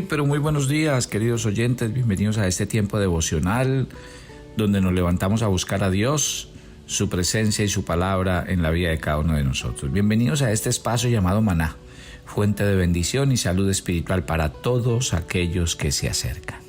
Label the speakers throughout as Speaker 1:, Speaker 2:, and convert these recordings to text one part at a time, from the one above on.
Speaker 1: Pero muy buenos días, queridos oyentes. Bienvenidos a este tiempo devocional donde nos levantamos a buscar a Dios, su presencia y su palabra en la vida de cada uno de nosotros. Bienvenidos a este espacio llamado Maná, fuente de bendición y salud espiritual para todos aquellos que se acercan.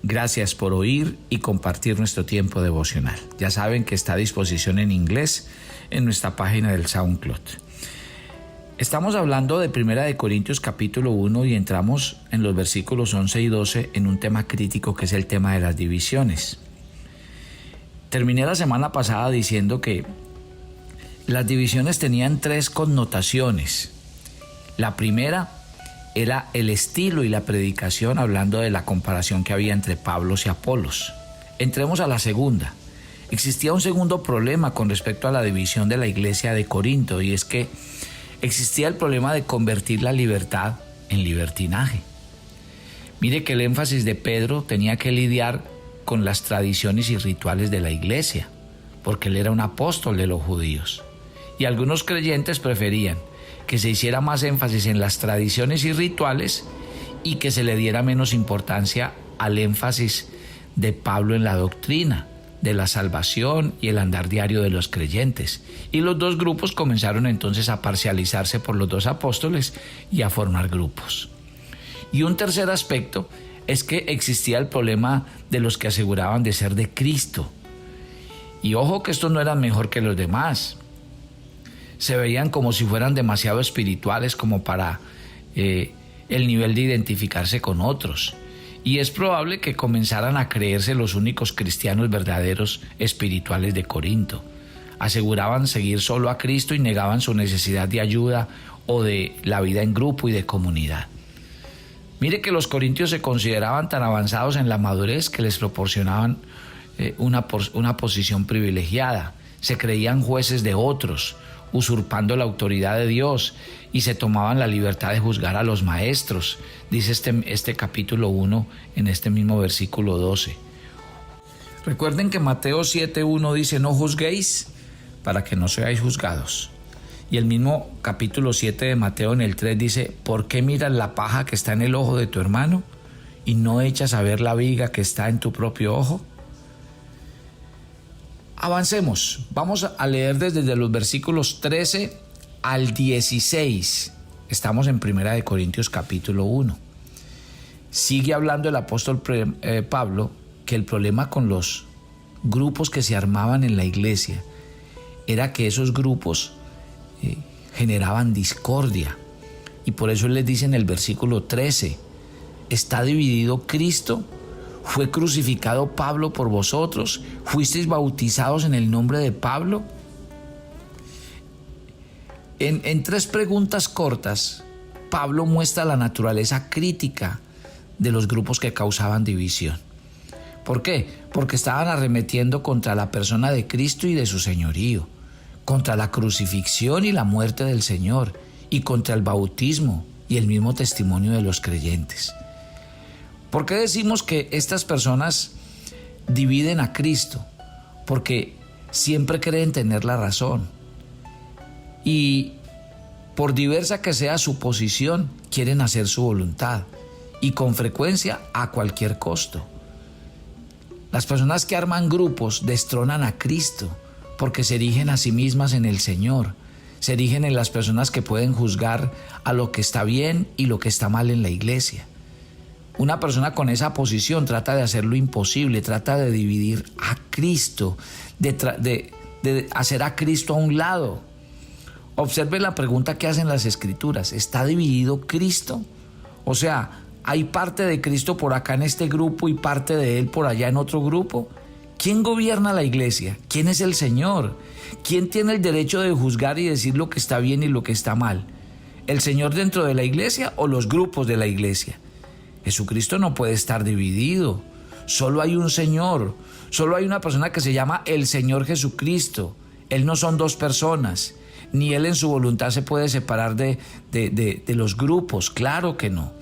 Speaker 1: Gracias por oír y compartir nuestro tiempo devocional. Ya saben que está a disposición en inglés en nuestra página del SoundCloud. Estamos hablando de 1 Corintios capítulo 1 y entramos en los versículos 11 y 12 en un tema crítico que es el tema de las divisiones. Terminé la semana pasada diciendo que las divisiones tenían 3 connotaciones. La primera era el estilo y la predicación, hablando de la comparación que había entre Pablos y Apolos. Entremos a la segunda. Existía un segundo problema con respecto a la división de la iglesia de Corinto, y es que existía el problema de convertir la libertad en libertinaje. Mire que el énfasis de Pedro tenía que lidiar con las tradiciones y rituales de la iglesia, porque él era un apóstol de los judíos. Y algunos creyentes preferían que se hiciera más énfasis en las tradiciones y rituales y que se le diera menos importancia al énfasis de Pablo en la doctrina de la salvación y el andar diario de los creyentes. Y los dos grupos comenzaron entonces a parcializarse por los dos apóstoles y a formar grupos. Y un tercer aspecto es que existía el problema de los que aseguraban de ser de Cristo. Y ojo que estos no eran mejor que los demás. Se veían como si fueran demasiado espirituales como para el nivel de identificarse con otros. Y es probable que comenzaran a creerse los únicos cristianos verdaderos espirituales de Corinto. Aseguraban seguir solo a Cristo y negaban su necesidad de ayuda o de la vida en grupo y de comunidad. Mire que los corintios se consideraban tan avanzados en la madurez que les proporcionaban una posición privilegiada. Se creían jueces de otros, usurpando la autoridad de Dios, y se tomaban la libertad de juzgar a los maestros, dice este capítulo 1 en este mismo versículo 12. Recuerden que Mateo 7:1 dice: no juzguéis para que no seáis juzgados. Y el mismo capítulo 7 de Mateo en el 3 dice: ¿por qué miras la paja que está en el ojo de tu hermano y no echas a ver la viga que está en tu propio ojo? Avancemos, vamos a leer desde los versículos 13 al 16. Estamos en 1 Corintios capítulo 1. Sigue hablando el apóstol Pablo que el problema con los grupos que se armaban en la iglesia era que esos grupos generaban discordia. Y por eso él les dice en el versículo 13: ¿está dividido Cristo? ¿Fue crucificado Pablo por vosotros? ¿Fuisteis bautizados en el nombre de Pablo? En 3 preguntas cortas, Pablo muestra la naturaleza crítica de los grupos que causaban división. ¿Por qué? Porque estaban arremetiendo contra la persona de Cristo y de su señorío, contra la crucifixión y la muerte del Señor, y contra el bautismo y el mismo testimonio de los creyentes. ¿Por qué decimos que estas personas dividen a Cristo? Porque siempre creen tener la razón. Y por diversa que sea su posición, quieren hacer su voluntad. Y con frecuencia a cualquier costo. Las personas que arman grupos destronan a Cristo porque se erigen a sí mismas en el Señor. Se erigen en las personas que pueden juzgar a lo que está bien y lo que está mal en la iglesia. Una persona con esa posición trata de hacer lo imposible, trata de dividir a Cristo, de hacer a Cristo a un lado. Observe la pregunta que hacen las Escrituras: ¿está dividido Cristo? O sea, ¿hay parte de Cristo por acá en este grupo y parte de Él por allá en otro grupo? ¿Quién gobierna la iglesia? ¿Quién es el Señor? ¿Quién tiene el derecho de juzgar y decir lo que está bien y lo que está mal? ¿El Señor dentro de la iglesia o los grupos de la iglesia? Jesucristo no puede estar dividido. Solo hay un Señor. Solo hay una persona que se llama el Señor Jesucristo. Él no son 2 personas. Ni Él en su voluntad se puede separar de los grupos. Claro que no.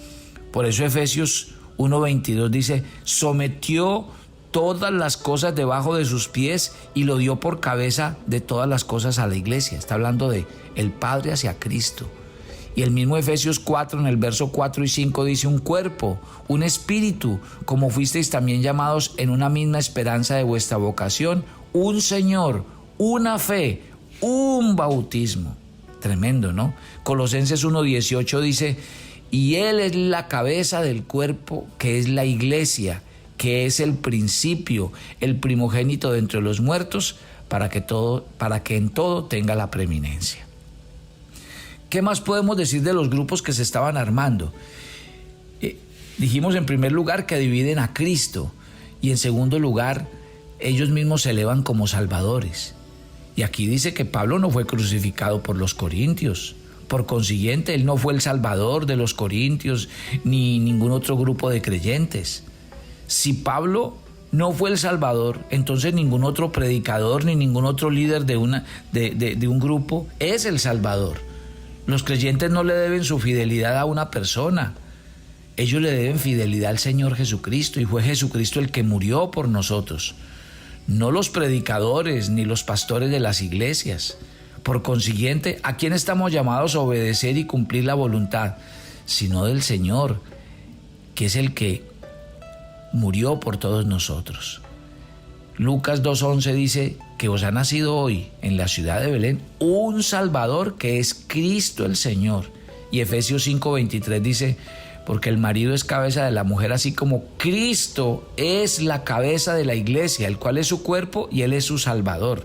Speaker 1: Por eso Efesios 1:22 dice: sometió todas las cosas debajo de sus pies y lo dio por cabeza de todas las cosas a la iglesia. Está hablando de el Padre hacia Cristo. Y el mismo Efesios 4, en el verso 4 y 5, dice: un cuerpo, un espíritu, como fuisteis también llamados en una misma esperanza de vuestra vocación, un Señor, una fe, un bautismo. Tremendo, ¿no? Colosenses 1:18 dice: y Él es la cabeza del cuerpo, que es la iglesia, que es el principio, el primogénito de entre los muertos, para que en todo tenga la preeminencia. ¿Qué más podemos decir de los grupos que se estaban armando? Dijimos en primer lugar que dividen a Cristo, y en segundo lugar ellos mismos se elevan como salvadores. Y aquí dice que Pablo no fue crucificado por los corintios. Por consiguiente, él no fue el salvador de los corintios ni ningún otro grupo de creyentes. Si Pablo no fue el salvador, entonces ningún otro predicador ni ningún otro líder de un grupo es el salvador. Los creyentes no le deben su fidelidad a una persona. Ellos le deben fidelidad al Señor Jesucristo, y fue Jesucristo el que murió por nosotros. No los predicadores ni los pastores de las iglesias. Por consiguiente, ¿a quién estamos llamados a obedecer y cumplir la voluntad? Sino del Señor, que es el que murió por todos nosotros. Lucas 2:11 dice que os ha nacido hoy en la ciudad de Belén un Salvador, que es Cristo el Señor. Y Efesios 5:23 dice: porque el marido es cabeza de la mujer, así como Cristo es la cabeza de la iglesia, el cual es su cuerpo y Él es su Salvador.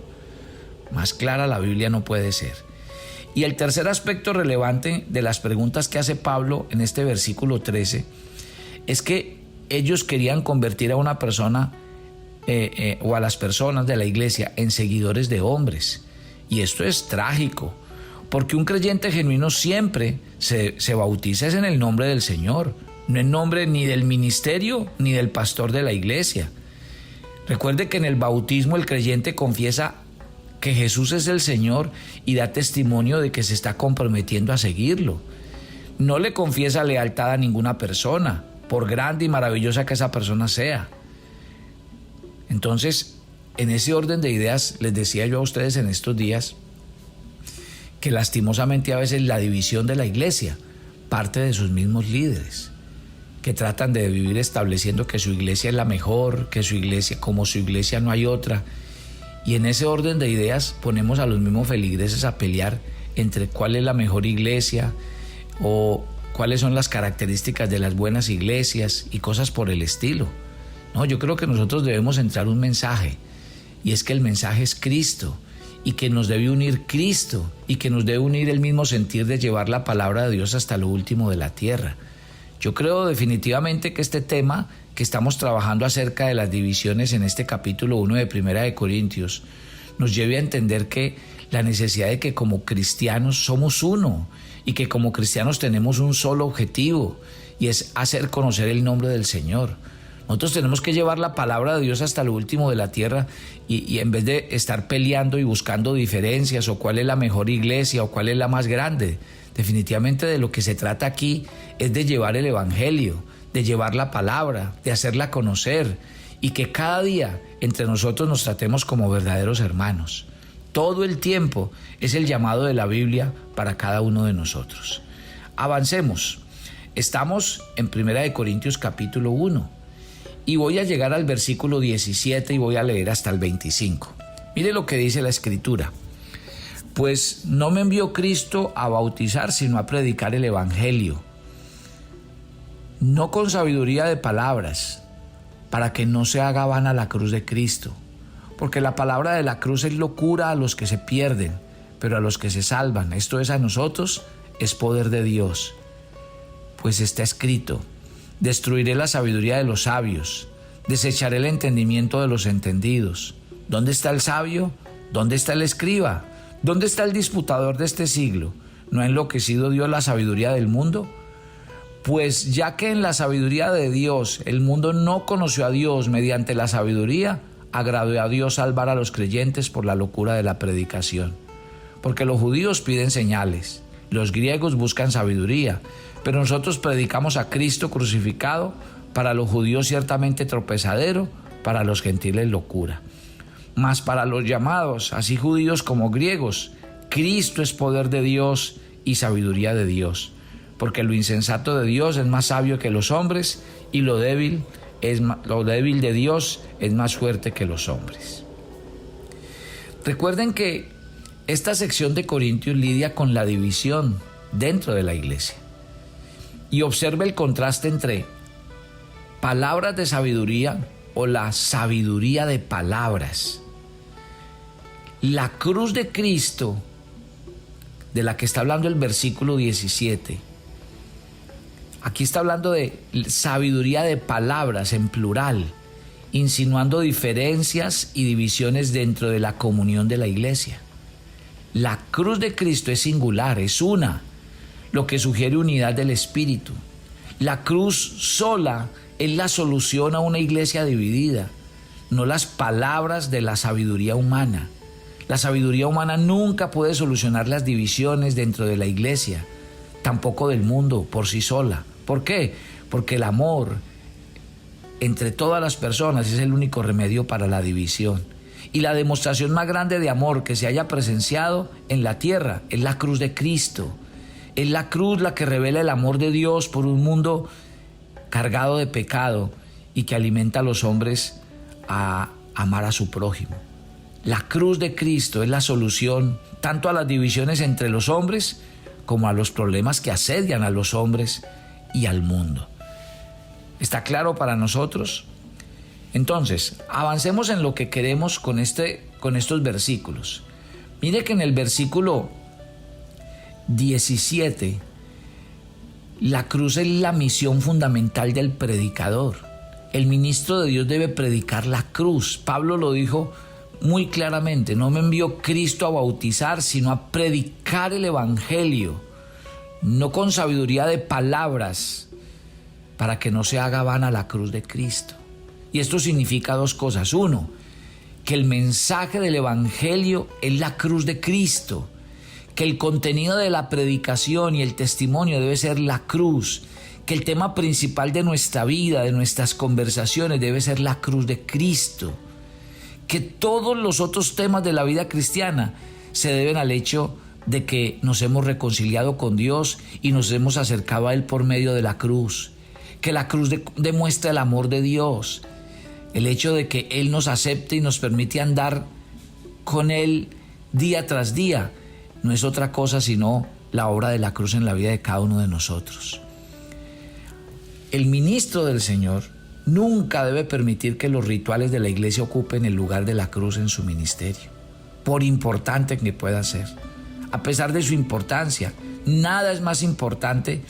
Speaker 1: Más clara la Biblia no puede ser. Y el tercer aspecto relevante de las preguntas que hace Pablo en este versículo 13 es que ellos querían convertir a una persona o a las personas de la iglesia en seguidores de hombres. Y esto es trágico, porque un creyente genuino siempre se bautiza en el nombre del Señor, no en nombre ni del ministerio ni del pastor de la iglesia. Recuerde que en el bautismo el creyente confiesa que Jesús es el Señor y da testimonio de que se está comprometiendo a seguirlo. No le confiesa lealtad a ninguna persona, por grande y maravillosa que esa persona sea. Entonces, en ese orden de ideas, les decía yo a ustedes en estos días que lastimosamente a veces la división de la iglesia parte de sus mismos líderes, que tratan de vivir estableciendo que su iglesia es la mejor, que su iglesia, como su iglesia no hay otra. Y en ese orden de ideas ponemos a los mismos feligreses a pelear entre cuál es la mejor iglesia o cuáles son las características de las buenas iglesias y cosas por el estilo. No, yo creo que nosotros debemos entrar un mensaje, y es que el mensaje es Cristo, y que nos debe unir Cristo, y que nos debe unir el mismo sentir de llevar la palabra de Dios hasta lo último de la tierra. Yo creo definitivamente que este tema que estamos trabajando acerca de las divisiones en este capítulo 1 de Primera de Corintios nos lleve a entender que la necesidad de que como cristianos somos uno, y que como cristianos tenemos un solo objetivo, y es hacer conocer el nombre del Señor. Nosotros tenemos que llevar la palabra de Dios hasta lo último de la tierra, y en vez de estar peleando y buscando diferencias o cuál es la mejor iglesia o cuál es la más grande, definitivamente de lo que se trata aquí es de llevar el evangelio, de llevar la palabra, de hacerla conocer, y que cada día entre nosotros nos tratemos como verdaderos hermanos. Todo el tiempo es el llamado de la Biblia para cada uno de nosotros. Avancemos. Estamos en 1 Corintios capítulo 1 y voy a llegar al versículo 17 y voy a leer hasta el 25. Mire lo que dice la Escritura. Pues no me envió Cristo a bautizar, sino a predicar el evangelio, no con sabiduría de palabras, para que no se haga vana la cruz de Cristo. Porque la palabra de la cruz es locura a los que se pierden, pero a los que se salvan, esto es a nosotros, es poder de Dios. Pues está escrito: destruiré la sabiduría de los sabios, desecharé el entendimiento de los entendidos. ¿Dónde está el sabio? ¿Dónde está el escriba? ¿Dónde está el disputador de este siglo? ¿No ha enloquecido Dios la sabiduría del mundo? Pues ya que en la sabiduría de Dios el mundo no conoció a Dios mediante la sabiduría, agradó a Dios salvar a los creyentes por la locura de la predicación. Porque los judíos piden señales, los griegos buscan sabiduría, pero nosotros predicamos a Cristo crucificado, para los judíos ciertamente tropezadero, para los gentiles locura. Mas para los llamados, así judíos como griegos, Cristo es poder de Dios y sabiduría de Dios, porque lo insensato de Dios es más sabio que los hombres y lo débil de Dios es más fuerte que los hombres. Recuerden que esta sección de Corintios lidia con la división dentro de la iglesia y observa el contraste entre palabras de sabiduría o la sabiduría de palabras. La cruz de Cristo, de la que está hablando el versículo 17, aquí está hablando de sabiduría de palabras en plural, insinuando diferencias y divisiones dentro de la comunión de la iglesia. La cruz de Cristo es singular, es una, lo que sugiere unidad del Espíritu. La cruz sola es la solución a una iglesia dividida, no las palabras de la sabiduría humana. La sabiduría humana nunca puede solucionar las divisiones dentro de la iglesia, tampoco del mundo por sí sola. ¿Por qué? Porque el amor entre todas las personas es el único remedio para la división. Y la demostración más grande de amor que se haya presenciado en la tierra es la cruz de Cristo. Es la cruz la que revela el amor de Dios por un mundo cargado de pecado y que alimenta a los hombres a amar a su prójimo. La cruz de Cristo es la solución tanto a las divisiones entre los hombres como a los problemas que asedian a los hombres y al mundo. ¿Está claro para nosotros? Entonces, avancemos en lo que queremos con estos versículos. Mire que en el versículo 17, la cruz es la misión fundamental del predicador. El ministro de Dios debe predicar la cruz. Pablo lo dijo muy claramente: no me envió Cristo a bautizar, sino a predicar el evangelio, no con sabiduría de palabras, para que no se haga vana la cruz de Cristo. Y esto significa dos cosas. Uno, que el mensaje del evangelio es la cruz de Cristo, que el contenido de la predicación y el testimonio debe ser la cruz, que el tema principal de nuestra vida, de nuestras conversaciones, debe ser la cruz de Cristo, que todos los otros temas de la vida cristiana se deben al hecho de que nos hemos reconciliado con Dios y nos hemos acercado a Él por medio de la cruz, que la cruz demuestra el amor de Dios, el hecho de que Él nos acepte y nos permite andar con Él día tras día, no es otra cosa sino la obra de la cruz en la vida de cada uno de nosotros. El ministro del Señor nunca debe permitir que los rituales de la iglesia ocupen el lugar de la cruz en su ministerio, por importante que pueda ser. A pesar de su importancia, nada es más importante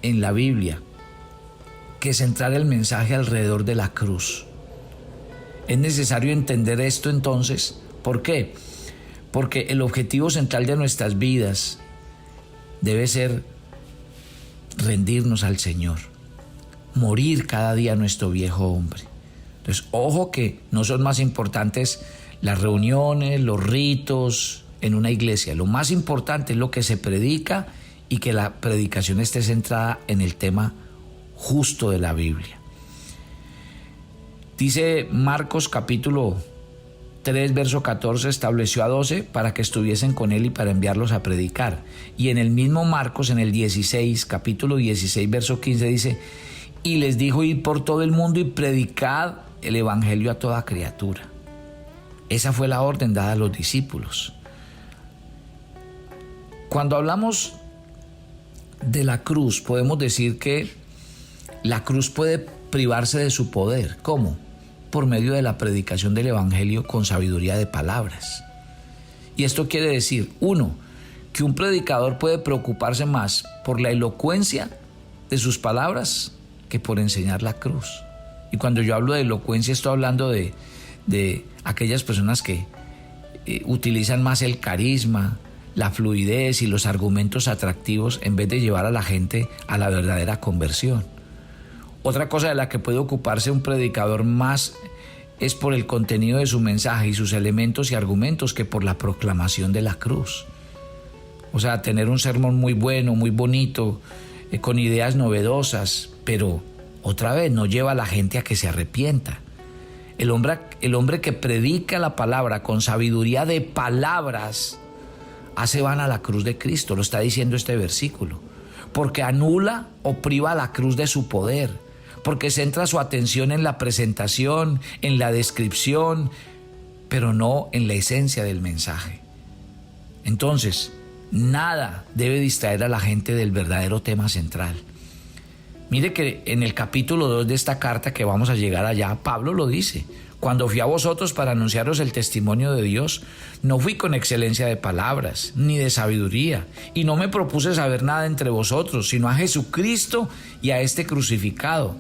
Speaker 1: en la Biblia que centrar el mensaje alrededor de la cruz. Es necesario entender esto entonces. ¿Por qué? Porque el objetivo central de nuestras vidas debe ser rendirnos al Señor, morir cada día a nuestro viejo hombre. Entonces, ojo que no son más importantes las reuniones, los ritos en una iglesia. Lo más importante es lo que se predica y que la predicación esté centrada en el tema justo de la Biblia. Dice Marcos capítulo 3, verso 14, estableció a 12 para que estuviesen con él y para enviarlos a predicar. Y en el mismo Marcos, en el 16, capítulo 16, verso 15, dice: y les dijo: id por todo el mundo y predicad el evangelio a toda criatura. Esa fue la orden dada a los discípulos. Cuando hablamos de la cruz, podemos decir que la cruz puede privarse de su poder. ¿Cómo? Por medio de la predicación del evangelio con sabiduría de palabras. Y esto quiere decir, uno, que un predicador puede preocuparse más por la elocuencia de sus palabras que por enseñar la cruz. Y cuando yo hablo de elocuencia, estoy hablando de aquellas personas que utilizan más el carisma, la fluidez y los argumentos atractivos en vez de llevar a la gente a la verdadera conversión. Otra cosa de la que puede ocuparse un predicador más es por el contenido de su mensaje y sus elementos y argumentos que por la proclamación de la cruz. O sea, tener un sermón muy bueno, muy bonito, con ideas novedosas, pero otra vez no lleva a la gente a que se arrepienta. El hombre que predica la palabra con sabiduría de palabras hace vana la cruz de Cristo, lo está diciendo este versículo, porque anula o priva a la cruz de su poder, porque centra su atención en la presentación, en la descripción, pero no en la esencia del mensaje. Entonces, nada debe distraer a la gente del verdadero tema central. Mire que en el capítulo 2 de esta carta, que vamos a llegar allá, Pablo lo dice: cuando fui a vosotros para anunciaros el testimonio de Dios, no fui con excelencia de palabras, ni de sabiduría, y no me propuse saber nada entre vosotros, sino a Jesucristo y a este crucificado.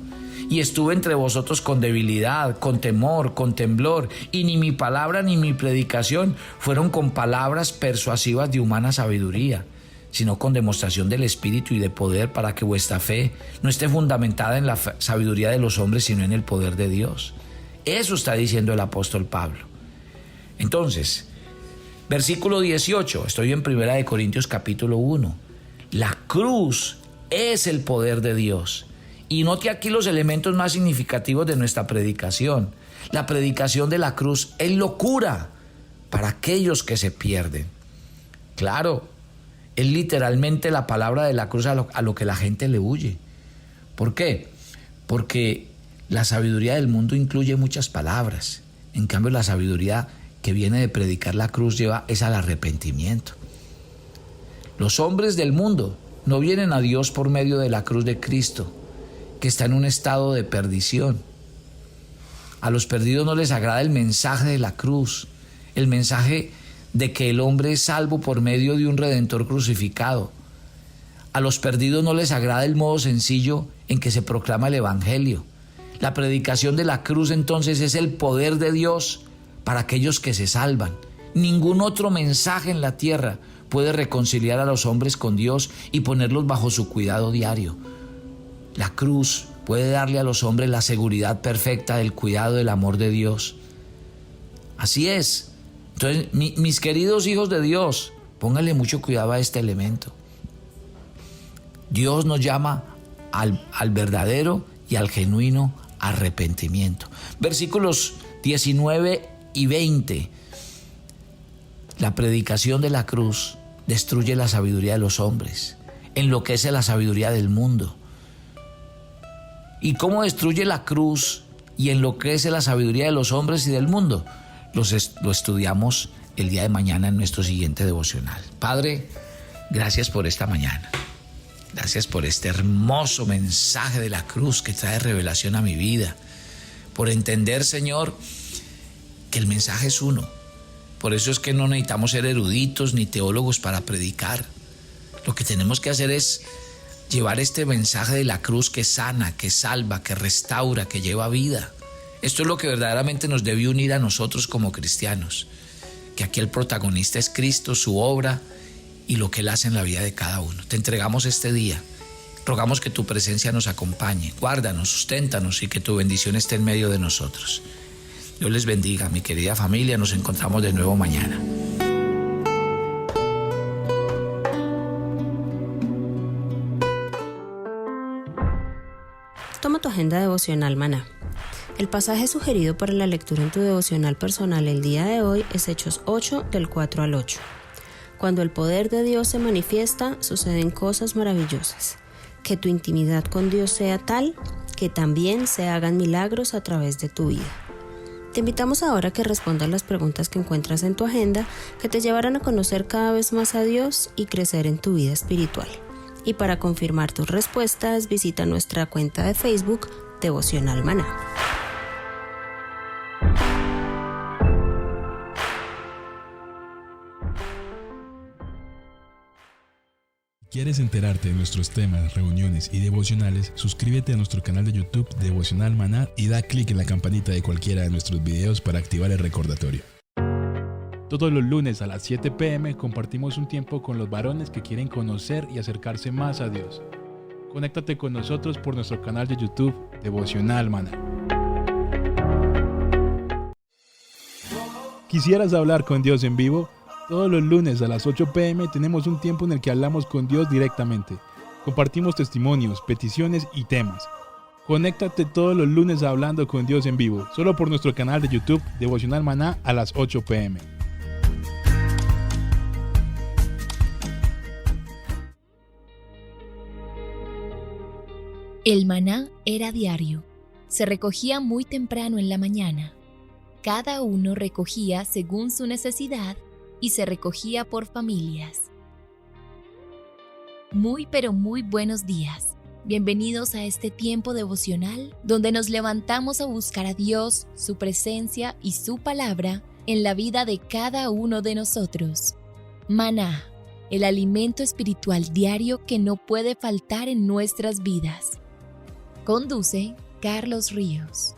Speaker 1: Y estuve entre vosotros con debilidad, con temor, con temblor, y ni mi palabra ni mi predicación fueron con palabras persuasivas de humana sabiduría, sino con demostración del Espíritu y de poder, para que vuestra fe no esté fundamentada en la sabiduría de los hombres, sino en el poder de Dios. Eso está diciendo el apóstol Pablo. Entonces, versículo 18, estoy en 1 Corintios capítulo 1. La cruz es el poder de Dios. Y note aquí los elementos más significativos de nuestra predicación. La predicación de la cruz es locura para aquellos que se pierden. Claro, es literalmente la palabra de la cruz a lo que la gente le huye. ¿Por qué? Porque la sabiduría del mundo incluye muchas palabras. En cambio, la sabiduría que viene de predicar la cruz es al arrepentimiento. Los hombres del mundo no vienen a Dios por medio de la cruz de Cristo, que está en un estado de perdición. A los perdidos no les agrada el mensaje de la cruz, el mensaje de que el hombre es salvo por medio de un Redentor crucificado. A los perdidos no les agrada el modo sencillo en que se proclama el Evangelio. La predicación de la cruz entonces es el poder de Dios para aquellos que se salvan. Ningún otro mensaje en la tierra puede reconciliar a los hombres con Dios y ponerlos bajo su cuidado diario. La cruz puede darle a los hombres la seguridad perfecta del cuidado del amor de Dios. Así es. Entonces, mis queridos hijos de Dios, pónganle mucho cuidado a este elemento. Dios nos llama al verdadero y al genuino arrepentimiento. Versículos 19 y 20. La predicación de la cruz destruye la sabiduría de los hombres, enloquece la sabiduría del mundo. ¿Y cómo destruye la cruz y enloquece la sabiduría de los hombres y del mundo? Lo estudiamos el día de mañana en nuestro siguiente devocional. Padre, gracias por esta mañana. Gracias por este hermoso mensaje de la cruz que trae revelación a mi vida. Por entender, Señor, que el mensaje es uno. Por eso es que no necesitamos ser eruditos ni teólogos para predicar. Lo que tenemos que hacer es llevar este mensaje de la cruz que sana, que salva, que restaura, que lleva vida. Esto es lo que verdaderamente nos debe unir a nosotros como cristianos. Que aquí el protagonista es Cristo, su obra y lo que Él hace en la vida de cada uno. Te entregamos este día. Rogamos que tu presencia nos acompañe. Guárdanos, susténtanos y que tu bendición esté en medio de nosotros. Dios les bendiga, mi querida familia. Nos encontramos de nuevo mañana.
Speaker 2: Toma tu agenda devocional Maná. El pasaje sugerido para la lectura en tu devocional personal el día de hoy es Hechos 8, del 4 al 8. Cuando el poder de Dios se manifiesta, suceden cosas maravillosas. Que tu intimidad con Dios sea tal que también se hagan milagros a través de tu vida. Te invitamos ahora a que respondas las preguntas que encuentras en tu agenda, que te llevarán a conocer cada vez más a Dios y crecer en tu vida espiritual. Y para confirmar tus respuestas, visita nuestra cuenta de Facebook, Devocional Maná.
Speaker 3: ¿Quieres enterarte de nuestros temas, reuniones y devocionales? Suscríbete a nuestro canal de YouTube Devocional Maná y da clic en la campanita de cualquiera de nuestros videos para activar el recordatorio. Todos los lunes a las 7 p.m. compartimos un tiempo con los varones que quieren conocer y acercarse más a Dios. Conéctate con nosotros por nuestro canal de YouTube Devocional Maná. ¿Quisieras hablar con Dios en vivo? Todos los lunes a las 8 p.m. tenemos un tiempo en el que hablamos con Dios directamente. Compartimos testimonios, peticiones y temas. Conéctate todos los lunes a Hablando con Dios en vivo, solo por nuestro canal de YouTube Devocional Maná a las 8 p.m.
Speaker 4: El maná era diario. Se recogía muy temprano en la mañana. Cada uno recogía según su necesidad y se recogía por familias. Muy pero muy buenos días. Bienvenidos a este tiempo devocional donde nos levantamos a buscar a Dios, su presencia y su palabra en la vida de cada uno de nosotros. Maná, el alimento espiritual diario que no puede faltar en nuestras vidas. Conduce Carlos Ríos.